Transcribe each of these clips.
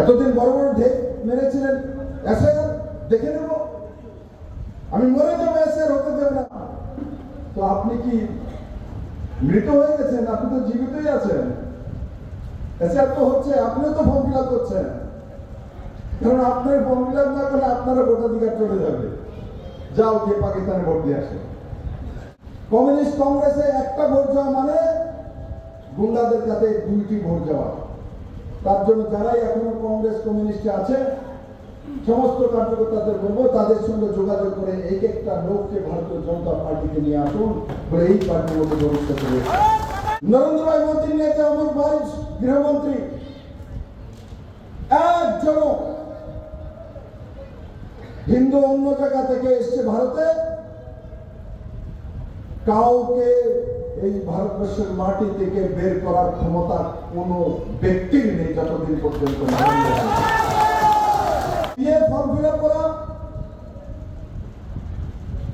এতদিন বড় বড় ঢেক মেরেছিলেন, এসআইআর দেখে নেব, আমি মরে যাবো, এসআইআর হতে দেব না। তো আপনি কি মৃত হয়ে গেছেন? আপনি তো জীবিতই আছেন। এসআইআর তো হচ্ছে, আপনিও তো ফর্ম ফিল আপ করছেন, কারণ আপনার ফর্ম ফিল আপ না করলে আপনারা ভোটাধিকার চলে যাবে। যাও গিয়ে পাকিস্তানে ভোট দিয়ে আসে। কমিউনিস্ট কংগ্রেসে একটা ভোট যাওয়া মানে গুন্ডাদের কাছে 2টি ভোট যাওয়া। তার জন্য যারাই এখনো কংগ্রেস কমিউনিস্টে আছে, সমস্ত কার্যকর্তাদের বলবো তাদের সঙ্গে যোগাযোগ করে এক একটা লোককে ভারতীয় জনতা পার্টিতে নিয়ে আসুন, বলে এই পার্টির মধ্যে ব্যবস্থা করে। নরেন্দ্র ভাই মোদীর নেতা অমিত ভাই গৃহমন্ত্রী একজন হিন্দু অন্য জায়গা থেকে এসছে ভারতে, কাউকে এই ভারতবর্ষের মাটি থেকে বের করার ক্ষমতা কোন ব্যক্তির নেই যতদিন পর্যন্ত ফর্ম ফিল আপ করা।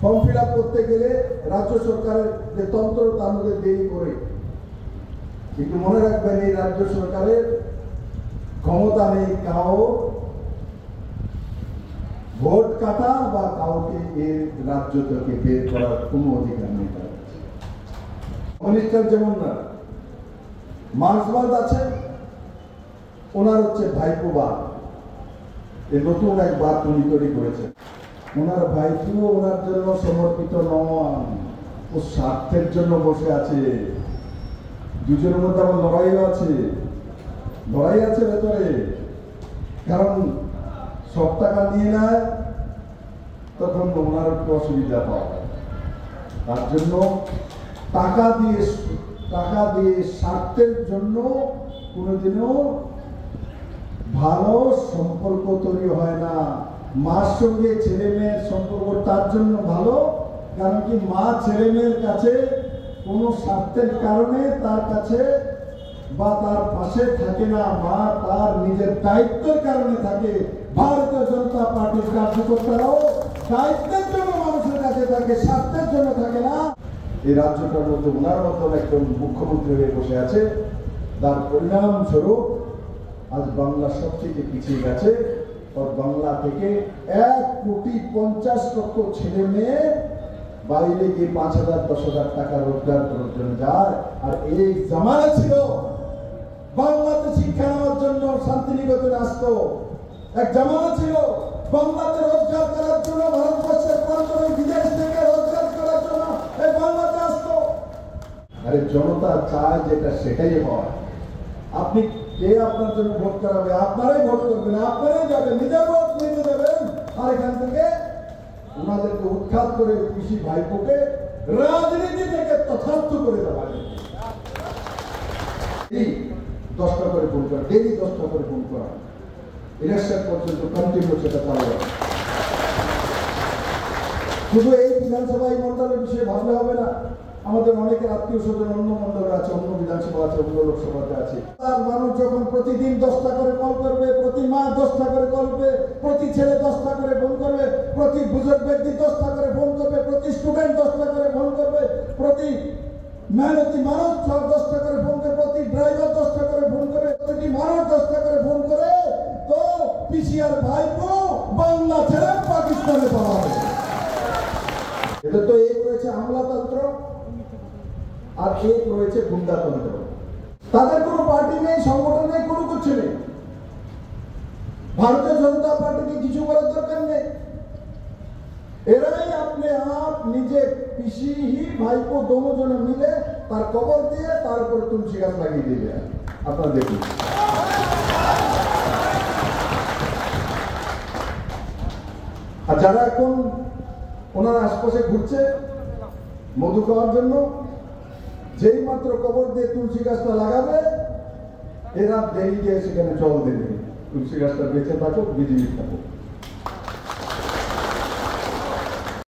ফর্ম ফিল আপ করতে গেলে রাজ্য সরকারের যে তন্ত্র তার মধ্যে দেরি করে, কিন্তু মনে রাখবেন এই রাজ্য সরকারের ক্ষমতা নেই কাউ ভোট কাটা বা কাউকে এর রাজ্য থেকে বের করার কোনো অধিকার নেই। কমিউনিস্টার যেমন না, মার্ক্সবাদ আছে, ওনার হচ্ছে ভাইপোবাদ। এই নতুন এক বাদ উনি তৈরি করেছেন। ওনার ভাইপো ওনার জন্য সমর্পিত নন, ও স্বার্থের জন্য বসে আছে। দুজনের মধ্যে আমার লড়াইও আছে, লড়াই আছে ভেতরে। কারণ সব টাকা নিয়ে নেয়, তখন ওনার একটু অসুবিধা হয়। তার জন্য টাকা দিয়ে স্বার্থের জন্য কোনোদিনও ভালো সম্পর্ক তৈরি হয় না। মার সঙ্গে ছেলে মেয়ের সম্পর্ক তার জন্য ভালো, কারণ কি মা ছেলে মেয়ের কাছে কোনো স্বার্থের কারণে তার কাছে বা তার পাশে থাকে না, মা তার নিজের দায়িত্বের কারণে থাকে। ভারতীয় জনতা পার্টির কার্যকর্তারাও দায়িত্বের জন্য মানুষের কাছে থাকে, স্বার্থের জন্য থাকে না। এই রাজ্যটার মধ্যে ওনার মতন একজন মুখ্যমন্ত্রী হয়ে বসে আছে, তার পরিণামস্বরূপ আজ বাংলা সব থেকে পিছিয়ে গেছে। বাংলা থেকে 1,50,00,000 ছেলে মেয়ে বাইরে গিয়ে 5,000-10,000 টাকা রোজগার করার জন্য যায়। আর এই জামানা ছিল বাংলাতে শিক্ষা নেওয়ার জন্য শান্তিনিকেতনে আসতো, এক জামানা ছিল বাংলাতে রোজগার করার জন্য ভারতবর্ষের প্রান্তরে বিদেশ থেকে রোজগার করার জন্য এই বাংলাতে আসতো। আরে জনতা চায় যেটা সেটাই হয়। আপনি কে আপনার জন্য ভোট করাবে? আপনারাই ভোট করবেন, আপনারাই যাবেন, নিজের ভোট নিজে দেবেন। আর এখান থেকে ওনাদেরকে উৎখাত করে কৃষি ভাইপোকে রাজনীতি থেকে তথার্থ করে দেওয়া যায়। 10টা করে ফোন করা, ডেলি 10টা করে ফোন করা, ইলেকশন পর্যন্ত কন্টিনিউ সেটা চালানো। শুধু এই বিধানসভা মন্ডলের বিষয়ে ভাবলে হবে না, আমাদের অনেকের আত্মীয় স্বজন অন্য মন্ডলে আছে, অন্য বিধানসভা আছে, অন্য লোকসভাতে আছে। তার মানুষ যখন প্রতিদিন 10টা করে কল করবে, প্রতি মা 10টা করে কল করবে, প্রতি ছেলে 10টা করে ফোন করবে, প্রতি বুজুর্গ ব্যক্তি 10টা করে ফোন করবে, প্রতি স্টুডেন্ট 10টা করে ফোন করবে, প্রতি মেহনতি মানুষ 10টা করে ফোন করবে, প্রতি ড্রাইভার 10টা করে ফোন করবে, প্রতি মানুষ 10টা করে ফোন করে, তো পিসিআর ভাইপো বাংলা ছেড়ে পাকিস্তানে পালাবে। এটা তো এক রয়েছে আমলাতন্ত্র আর এক রয়েছে গুন্ডাতন্ত্র। তাদের কোনো পার্টি নেই, সংগঠন নেই, কোনো কিছু নেই। ভারতীয় জনতা পার্টিকে কিছু করার দরকার নেই। এরাই আপনি আপ নিজে পিসি ভাইপো দোনোজনে মিলে তার কবর দিয়ে তার উপর তুলসী গাছ লাগিয়ে দিলে। আপনারা দেখুন, আর যারা এখন ওনার আশপাশে ঘুরছে মধু খাওয়ার জন্য, যেই মাত্র কবর দিয়ে তুলসী গাছটা লাগাবে, এরা দেরি দিয়ে সেখানে জল দেবে। তুলসী গাছটা বেঁচে থাকুক, বিজেপি থাকুক।